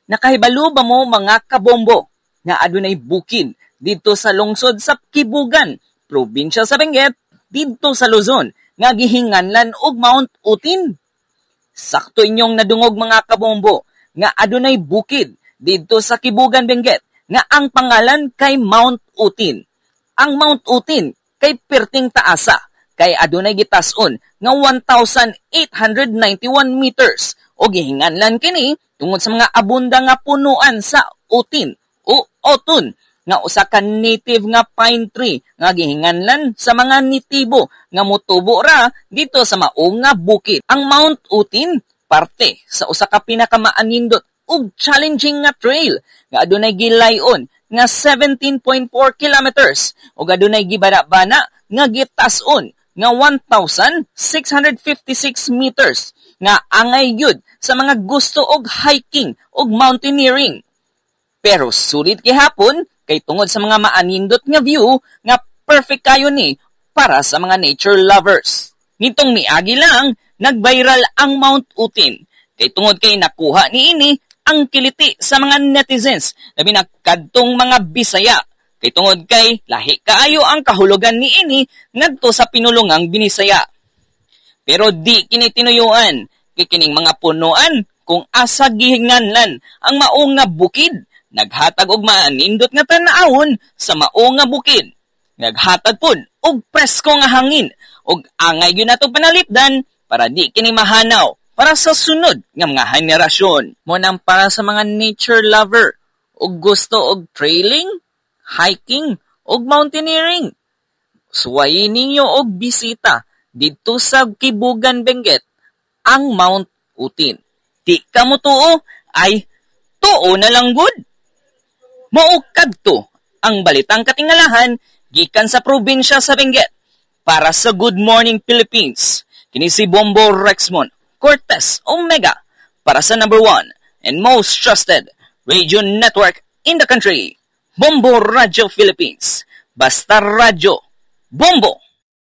Nakahibalo ba mo mga kabombo nga adunay bukid dito sa lungsod sa Kibugan, probinsya sa Benguet, dito sa Luzon, nga gihinganlan og Mount Utin? Sakto inyong nadungog mga kabombo nga adunay bukid dito sa Kibugan, Benguet nga ang pangalan kay Mount Utin. Ang Mount Utin kay perting taasa kay adunay gitason nga 1,891 meters o gihinganlan kini tungod sa mga abunda nga punuan sa utin o oton nga usa ka native nga pine tree nga gihinganlan sa mga nitibo nga motubo ra dito sa maong nga bukid. Ang Mount Utin parte sa usa ka pinakamaanindot ug challenging nga trail nga adunay gilayon nga 17.4 kilometers ug adunay gibana-bana nga gitason nga 1,656 meters nga angay gyud sa mga gusto og hiking og mountaineering. Pero sulit gihapon kay tungod sa mga maanindot nga view nga perfect kayo ni para sa mga nature lovers. Nitong miagi lang nag-viral ang Mount Utin kay tungod kay nakuha niini ang kiliti sa mga netizens labi na kadtong mga Bisaya kay tungod kay lahi kaayo ang kahulugan niini ngadto sa pinulungang Binisaya. Pero di kini tinuyuan kay kining mga punuan kung asa gihinganlan ang maong nga bukid. Naghatag og maanindot nga tan-awon sa maong nga bukid. Naghatag pud og presko nga hangin og angay gyud nato panalipdan para di kini mahanaw para sa sunod nga mga henerasyon. Mo nang para sa mga nature lover og gusto og trailing, hiking og mountaineering. Suwayin ninyo og bisita dito sa Kibugan, Benguet ang Mount Utin. Di ka mo tuo ay tuo na lang gud. Maukad to ang balitang katingalahan gikan sa probinsya sa Benguet para sa Good Morning Philippines. Kini si Bombo Rexmon Cortez Omega para sa number 1 and most trusted radio network in the country, Bombo Radio Philippines. Basta radyo, Bombo!